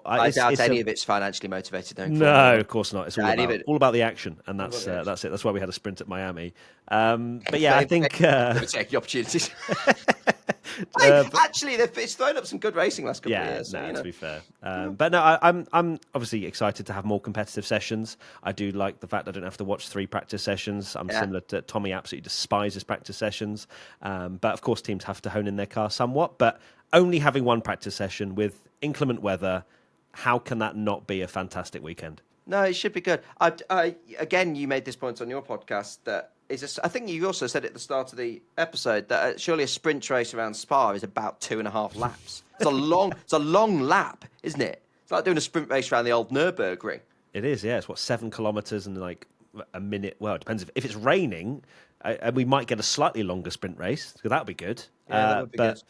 I doubt any of it's financially motivated. No, of course not. It's all about the action, and that's it. That's why we had a sprint at Miami. But yeah, I think take the opportunities. Actually, it's thrown up some good racing last couple of years. To be fair. But no, I'm obviously excited to have more competitive sessions. I do like the fact I don't have to watch 3 practice sessions. I'm similar to Tommy, absolutely despises practice sessions. But of course, teams have to hone in their car somewhat. But only having one practice session with inclement weather, how can that not be a fantastic weekend? No, it should be good. Again, you made this point on your podcast that I think you also said at the start of the episode that surely a sprint race around Spa is about 2.5 laps. It's a long lap, isn't it? It's like doing a sprint race around the old Nürburgring. It is, yeah. It's 7 kilometers and like a minute. Well, it depends if it's raining. We might get a slightly longer sprint race, so that would be good. Yeah, that would be good.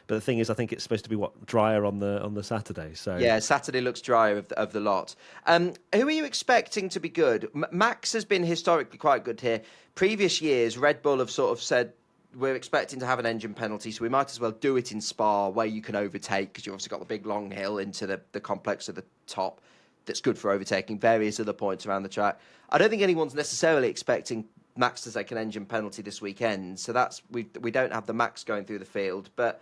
But the thing is, I think it's supposed to be drier on the Saturday. So yeah, Saturday looks drier of the lot. Who are you expecting to be good? Max has been historically quite good here. Previous years, Red Bull have sort of said we're expecting to have an engine penalty, so we might as well do it in Spa where you can overtake because you've obviously got the big long hill into the complex at the top. That's good for overtaking various other points around the track. I don't think anyone's necessarily expecting Max to take an engine penalty this weekend, so that's we don't have the Max going through the field, but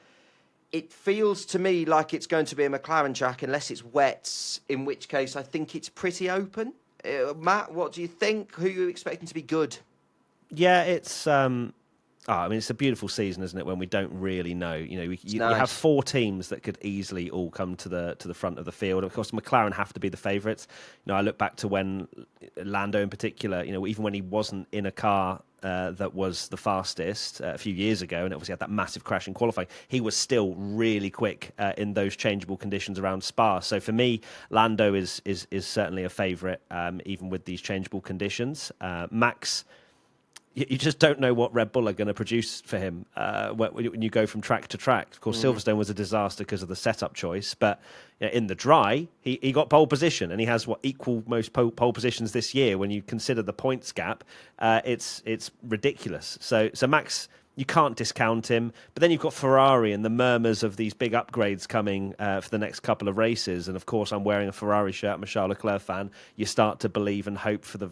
it feels to me like it's going to be a McLaren track unless it's wet, in which case I think it's pretty open. Matt, what do you think? Who are you expecting to be good? Yeah, it's it's a beautiful season, isn't it? When we don't really know, you have 4 teams that could easily all come to the front of the field. Of course, McLaren have to be the favourites. I look back to when Lando, in particular, even when he wasn't in a car that was the fastest a few years ago, and obviously had that massive crash in qualifying, he was still really quick in those changeable conditions around Spa. So for me, Lando is certainly a favourite, even with these changeable conditions. Max, you just don't know what Red Bull are going to produce for him when you go from track to track. Of course, Silverstone was a disaster because of the setup choice, but in the dry, he got pole position, and he has equal most pole positions this year. When you consider the points gap, it's ridiculous. So Max, you can't discount him. But then you've got Ferrari and the murmurs of these big upgrades coming for the next couple of races. And of course, I'm wearing a Ferrari shirt. I'm a Charles Leclerc fan. You start to believe and hope for the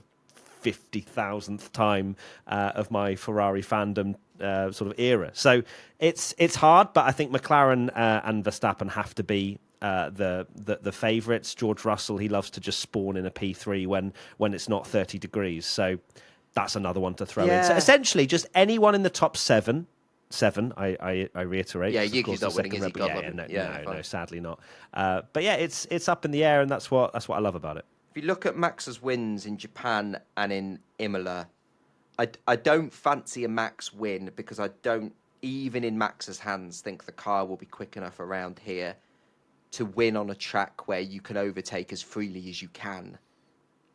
50,000th time of my Ferrari fandom sort of era. So it's hard, but I think McLaren and Verstappen have to be the favourites. George Russell, he loves to just spawn in a P3 when it's not 30 degrees. So that's another one to throw in. So essentially, just anyone in the top seven. I reiterate. Yeah, Yuki's not winning, is he? No, sadly not. But yeah, it's up in the air, and that's what I love about it. If you look at Max's wins in Japan and in Imola, I don't fancy a Max win because I don't, even in Max's hands, think the car will be quick enough around here to win on a track where you can overtake as freely as you can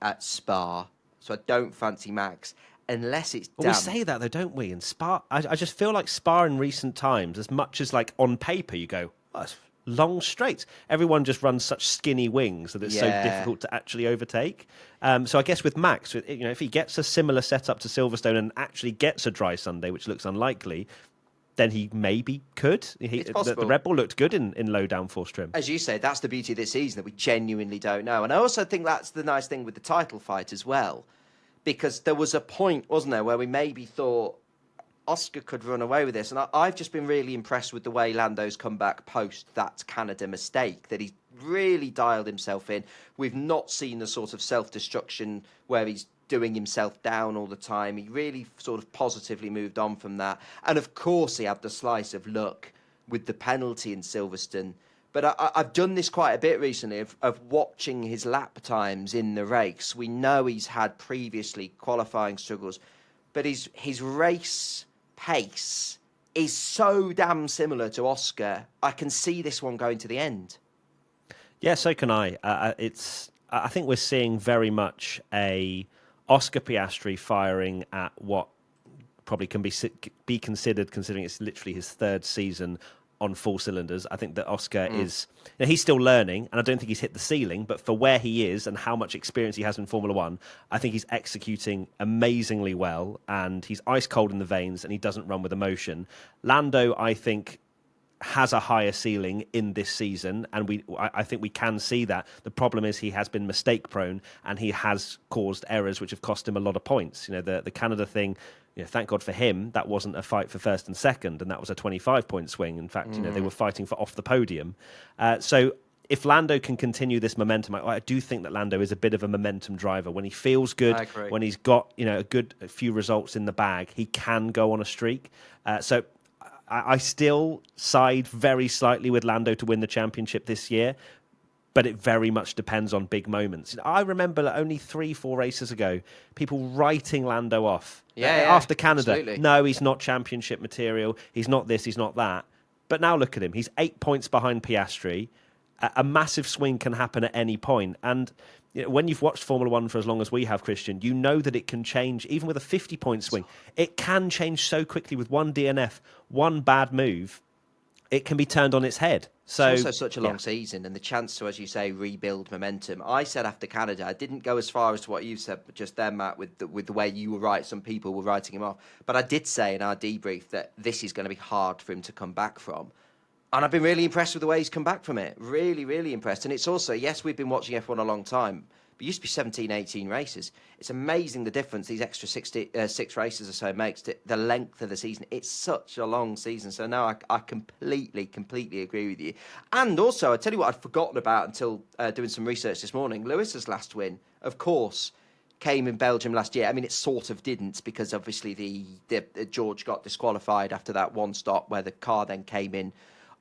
at Spa. So I don't fancy Max unless it's damp. We say that though, don't we? In Spa, I just feel like Spa in recent times, as much as like on paper you go, oh, it's long straights. Everyone just runs such skinny wings that it's so difficult to actually overtake. So I guess with Max, if he gets a similar setup to Silverstone and actually gets a dry Sunday, which looks unlikely, then he maybe could. It's possible. The Red Bull looked good in low downforce trim. As you say, that's the beauty of this season, that we genuinely don't know. And I also think that's the nice thing with the title fight as well, because there was a point, wasn't there, where we maybe thought Oscar could run away with this. And I've just been really impressed with the way Lando's come back post that Canada mistake, that he's really dialed himself in. We've not seen the sort of self-destruction where he's doing himself down all the time. He really sort of positively moved on from that. And of course, he had the slice of luck with the penalty in Silverstone. But I've done this quite a bit recently of watching his lap times in the race. We know he's had previously qualifying struggles, but his race pace is so damn similar to Oscar. I can see this one going to the end. Yeah, so can I. I think we're seeing very much a Oscar Piastri firing at what probably can be considered, considering it's literally his 3rd season on full cylinders. I think that Oscar is, he's still learning, and I don't think he's hit the ceiling, but for where he is and how much experience he has in Formula One, I think he's executing amazingly well, and he's ice cold in the veins, and he doesn't run with emotion. Lando, I think, has a higher ceiling in this season, and I think we can see that. The problem is he has been mistake prone, and he has caused errors which have cost him a lot of points. The Canada thing, thank God for him, that wasn't a fight for 1st and 2nd, and that was a 25-point swing. In fact, they were fighting for off the podium. So if Lando can continue this momentum, I do think that Lando is a bit of a momentum driver. When he feels good, when he's got a few results in the bag, he can go on a streak. So I still side very slightly with Lando to win the championship this year, but it very much depends on big moments. I remember like, only 3-4 races ago, people writing Lando off after Canada. Absolutely. No, he's not championship material. He's not this, he's not that. But now look at him. He's 8 points behind Piastri. A massive swing can happen at any point. And when you've watched Formula One for as long as we have, Christian, you know that it can change, even with a 50-point swing. It can change so quickly with one DNF, one bad move. It can be turned on its head. So, it's also such a long season, and the chance to, as you say, rebuild momentum. I said after Canada, I didn't go as far as to what you said, but just then, Matt, with the way you were right, some people were writing him off. But I did say in our debrief that this is going to be hard for him to come back from. And I've been really impressed with the way he's come back from it. Really, really impressed. And it's also, yes, we've been watching F1 a long time, but it used to be 17, 18 races. It's amazing the difference these extra 6 races or so makes to the length of the season. It's such a long season. So, no, I completely agree with you. And also, I tell you what I'd forgotten about until doing some research this morning. Lewis's last win, of course, came in Belgium last year. I mean, it sort of didn't because obviously the George got disqualified after that one stop where the car then came in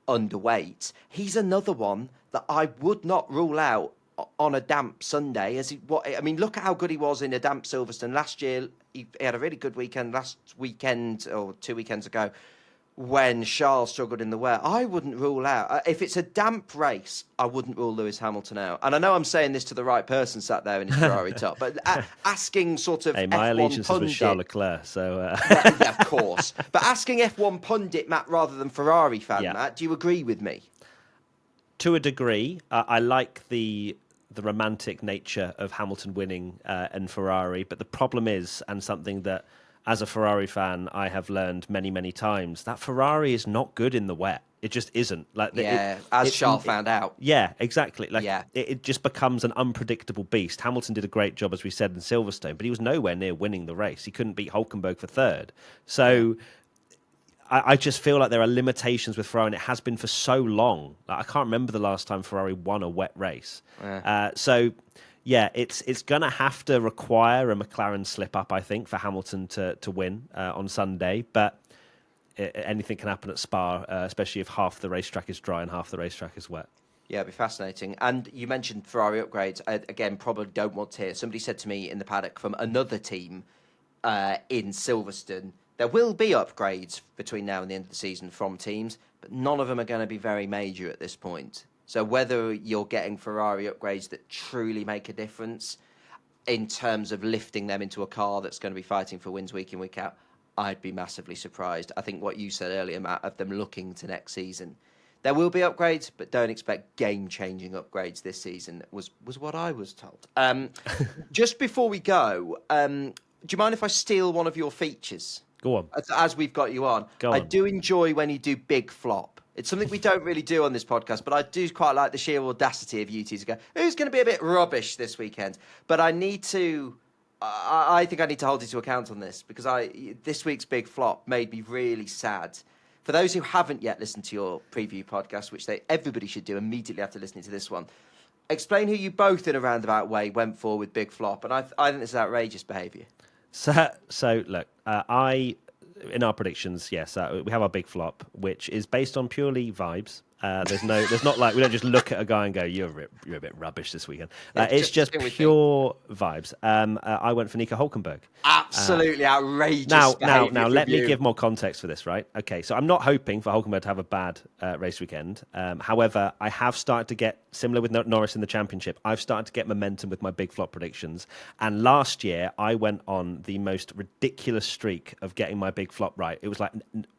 underweight. He's another one that I would not rule out on a damp Sunday. Look at how good he was in a damp Silverstone last year. He had a really good weekend last weekend or 2 weekends ago when Charles struggled in the wet. I wouldn't rule out, if it's a damp race, I wouldn't rule Lewis Hamilton out. And I know I'm saying this to the right person sat there in his Ferrari top, but asking sort of hey, my F1 allegiance pundit, is with Charles Leclerc, so... yeah, of course. But asking F1 pundit, Matt, rather than Ferrari fan, Matt, do you agree with me? To a degree. I like the romantic nature of Hamilton winning and Ferrari, but the problem is, and something that as a Ferrari fan I have learned many, many times, that Ferrari is not good in the wet. It just isn't. As Charles found out. Yeah, exactly. It just becomes an unpredictable beast. Hamilton did a great job, as we said, in Silverstone, but he was nowhere near winning the race. He couldn't beat Hülkenberg for third. So I just feel like there are limitations with Ferrari, and it has been for so long. I can't remember the last time Ferrari won a wet race. It's going to have to require a McLaren slip-up, I think, for Hamilton to win on Sunday. But anything can happen at Spa, especially if half the racetrack is dry and half the racetrack is wet. Yeah, it'd be fascinating. And you mentioned Ferrari upgrades. I, again, probably don't want to hear. Somebody said to me in the paddock from another team in Silverstone, there will be upgrades between now and the end of the season from teams, but none of them are going to be very major at this point. So whether you're getting Ferrari upgrades that truly make a difference in terms of lifting them into a car that's going to be fighting for wins week in, week out, I'd be massively surprised. I think what you said earlier, Matt, of them looking to next season, there will be upgrades, but don't expect game-changing upgrades this season, was what I was told. Just before we go, do you mind if I steal one of your features? Go on. As we've got you on. I do enjoy when you do big flop. It's something we don't really do on this podcast, but I do quite like the sheer audacity of you two to go, who's going to be a bit rubbish this weekend? But I need to... I think I need to hold you to account on this because this week's big flop made me really sad. For those who haven't yet listened to your preview podcast, which everybody should do immediately after listening to this one, explain who you both in a roundabout way went for with big flop. And I think this is outrageous behaviour. So look, in our predictions, yes, we have our big flop, which is based on purely vibes. There's not like we don't just look at a guy and go, you're a bit rubbish this weekend. It's just pure vibes. I went for Nico Hülkenberg. Absolutely outrageous. Now, let me give more context for this, right? Okay, so I'm not hoping for Hülkenberg to have a bad race weekend. However, I have started to get, similar with Norris in the championship, I've started to get momentum with my big flop predictions. And last year, I went on the most ridiculous streak of getting my big flop right. It was like,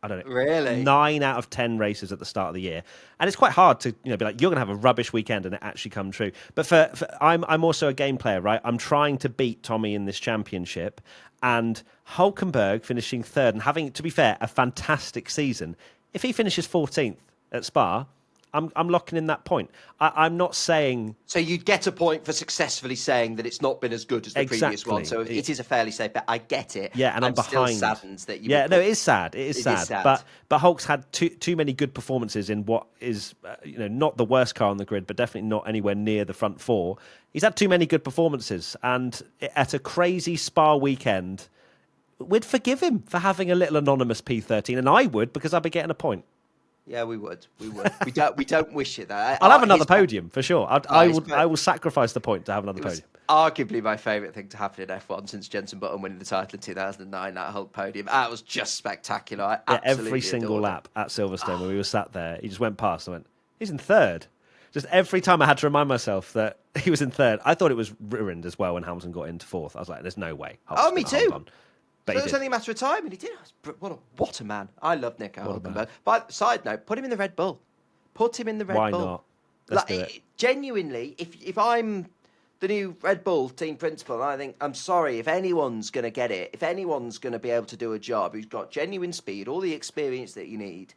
I don't know, really? 9 out of 10 races at the start of the year. And it's quite hard to be like, you're going to have a rubbish weekend and it actually come true. But for I'm also a game player, right? I'm trying to beat Tommy in this championship. And Hülkenberg finishing third and having, to be fair, a fantastic season. If he finishes 14th at Spa, I'm locking in that point. I'm not saying... So you'd get a point for successfully saying that it's not been as good as the previous one. So it is a fairly safe bet. I get it. Yeah, and I'm behind. Still saddened that you... Yeah, no, it is sad. It is sad. But Hulk's had too many good performances in what is not the worst car on the grid, but definitely not anywhere near the front four. He's had too many good performances. And at a crazy Spa weekend, we'd forgive him for having a little anonymous P13. And I would, because I'd be getting a point. Yeah, we would. We don't wish it though. I'll have another podium for sure. I will sacrifice the point to have another It was podium. arguably my favourite thing to happen in F1 since Jenson Button winning the title in 2009. That whole podium, that was just spectacular. Every single lap at Silverstone when we were sat there, he just went past and went, he's in third. Just every time I had to remind myself that he was in third. I thought it was ruined as well when Hamilton got into fourth. I was like, there's no way. Me too. But it was only a matter of time, and he did. What a man! I love Nico Hulkenberg. But side note, put him in the Red Bull. Put him in the Red Bull. Why not? Let's do it. Genuinely, if I'm the new Red Bull team principal, I think I'm sorry if anyone's going to get it. If anyone's going to be able to do a job, who's got genuine speed, all the experience that you need.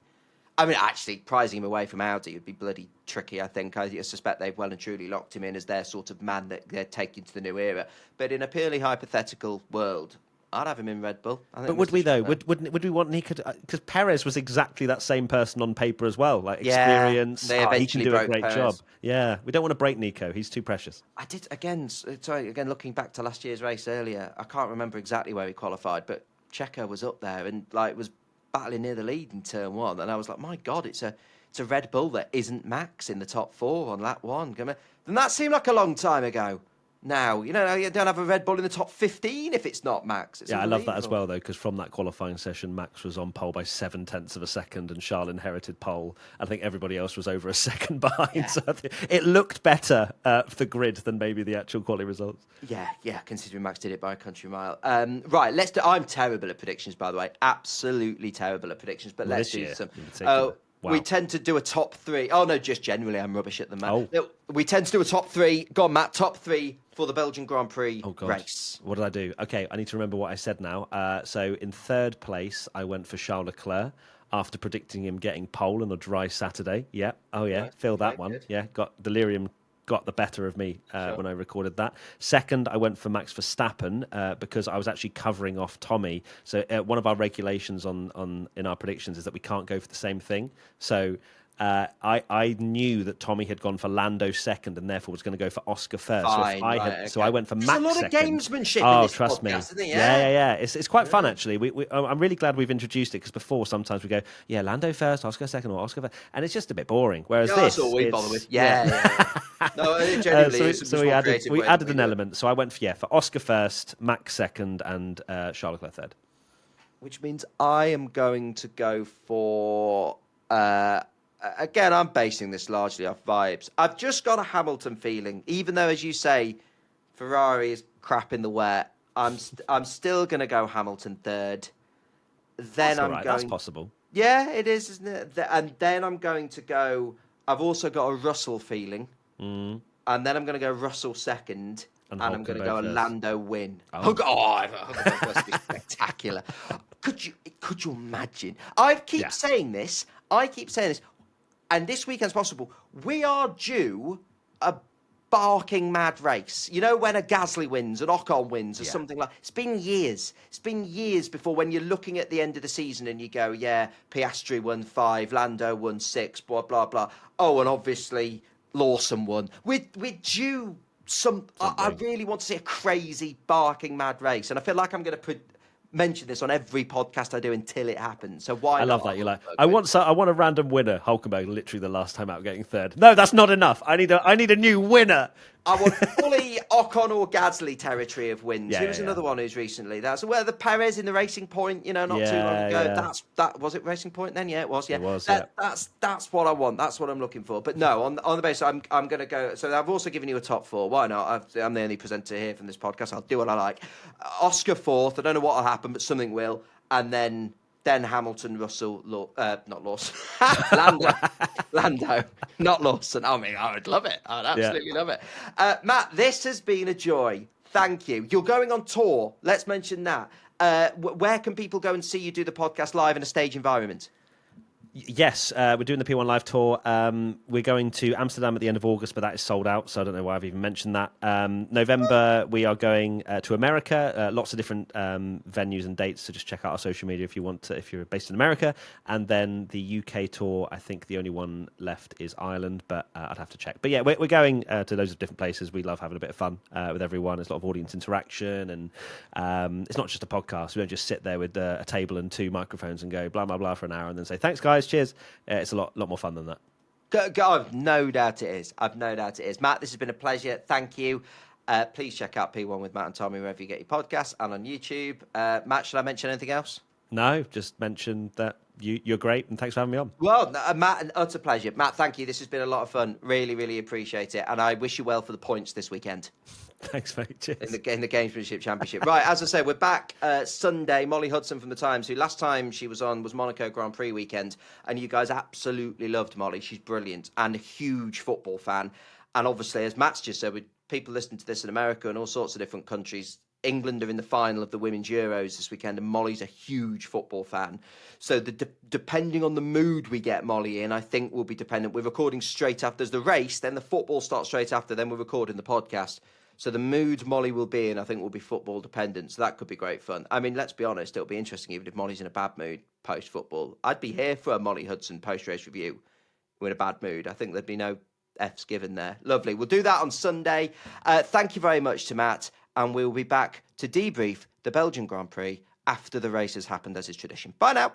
I mean, actually, prizing him away from Audi would be bloody tricky, I think. I suspect they've well and truly locked him in as their sort of man that they're taking to the new era. But in a purely hypothetical world, I'd have him in Red Bull. But would we though? Would we want Nico? Because Perez was exactly that same person on paper as well, like experience. They eventually he can do a broke great Perez. job. Yeah, we don't want to break Nico. He's too precious. I did again. Sorry, again looking back to last year's race earlier, I can't remember exactly where he qualified, but Checo was up there and was battling near the lead in turn one, and I was like, my God, it's a Red Bull that isn't Max in the top four on lap one. Then that seemed like a long time ago. Now, you don't have a Red Bull in the top 15 if it's not Max. It's I love that as well, though, because from that qualifying session, Max was on pole by 0.7 of a second and Charles inherited pole. I think everybody else was over a second behind. Yeah. So it looked better for the grid than maybe the actual quality results. Yeah, considering Max did it by a country mile. Right, I'm terrible at predictions, by the way. Absolutely terrible at predictions, but let's do some. Wow. We tend to do a top three. Oh, no, just generally, I'm rubbish at them, Matt. Oh. We tend to do a top three. Go on, Matt, top three for the Belgian Grand Prix race. What did I do? Okay, I need to remember what I said now. So in third place, I went for Charles Leclerc after predicting him getting pole on a dry Saturday. Yeah. Oh, yeah. Feel that one. Good. Yeah. Delirium got the better of me when I recorded that. Second, I went for Max Verstappen because I was actually covering off Tommy. So one of our regulations in our predictions is that we can't go for the same thing. So I knew that Tommy had gone for Lando second and therefore was going to go for Oscar first. So I went for Max second. There's a lot of gamesmanship in this trust podcast, me. Isn't it? Yeah. It's quite fun, actually. I'm really glad we've introduced it because before sometimes we go, Lando first, Oscar second, or Oscar first. And it's just a bit boring. Whereas that's all we bother with. Yeah. No, genuinely, so we added an element. So I went for Oscar first, Max second, and Charles Leclerc third. Which means I am going to go for... Again, I'm basing this largely off vibes. I've just got a Hamilton feeling, even though, as you say, Ferrari is crap in the wet. I'm still going to go Hamilton third. Then That's possible. Yeah, it is, isn't it? And then I'm going to go. I've also got a Russell feeling, and then I'm going to go Russell second, and I'm going to go a Lando win. That must be spectacular. Could you imagine? I keep saying this. And this weekend's possible. We are due a barking mad race. You know, when a Gasly wins, an Ocon wins, or something like. It's been years. It's been years before when you're looking at the end of the season and you go, Piastri won 5, Lando won 6, blah blah blah. Oh, and obviously Lawson won. We're due some. I really want to see a crazy barking mad race, and I feel like I'm going to mention this on every podcast I do until it happens. So why? I love that. You're like, I want a random winner. Hulkenberg, literally the last time out, getting third. No, that's not enough. I need a new winner. I want fully Ocon or Gasly territory of wins. Who's another one who's recently? That's where the Perez in the Racing Point, not too long ago. Yeah. That was it. Racing Point then, it was. Yeah, it was. That's what I want. That's what I'm looking for. But no, on the basis, I'm going to go. So I've also given you a top 4. Why not? I'm the only presenter here from this podcast. I'll do what I like. Oscar fourth. I don't know what will happen, but something will. And then Hamilton, Russell, not Lawson, Lando, not Lawson. I mean, I would love it. I'd absolutely love it. Matt, this has been a joy. Thank you. You're going on tour. Let's mention that. Where can people go and see you do the podcast live in a stage environment? Yes, we're doing the P1 Live tour. We're going to Amsterdam at the end of August, but that is sold out, so I don't know why I've even mentioned that. November, we are going to America. Lots of different venues and dates, so just check out our social media if you want to, if you're based in America. And then the UK tour, I think the only one left is Ireland, but I'd have to check. But yeah, we're going to loads of different places. We love having a bit of fun with everyone. There's a lot of audience interaction, and it's not just a podcast. We don't just sit there with a table and 2 microphones and go blah, blah, blah for an hour and then say, thanks, guys. guys, cheers. It's a lot more fun than that. I've no doubt it is. Matt, this has been a pleasure. Thank you. Please check out P1 with Matt and Tommy wherever you get your podcasts and on YouTube. Matt, should I mention anything else? No, just mention that you're great and thanks for having me on. Well, Matt, an utter pleasure. Matt, thank you. This has been a lot of fun. Really, really appreciate it. And I wish you well for the points this weekend. Thanks, mate. Cheers. In the Gamesmanship Championship. Right, as I say, we're back Sunday. Molly Hudson from The Times, who last time she was on was Monaco Grand Prix weekend. And you guys absolutely loved Molly. She's brilliant and a huge football fan. And obviously, as Matt's just said, with people listening to this in America and all sorts of different countries, England are in the final of the Women's Euros this weekend, and Molly's a huge football fan. So depending on the mood we get Molly in, I think will be dependent. We're recording straight after the race, then the football starts straight after, then we're recording the podcast. So the mood Molly will be in, I think, will be football dependent. So that could be great fun. I mean, let's be honest, it'll be interesting even if Molly's in a bad mood post-football. I'd be here for a Molly Hudson post-race review. We're in a bad mood. I think there'd be no F's given there. Lovely. We'll do that on Sunday. Thank you very much to Matt. And we'll be back to debrief the Belgian Grand Prix after the race has happened, as is tradition. Bye now.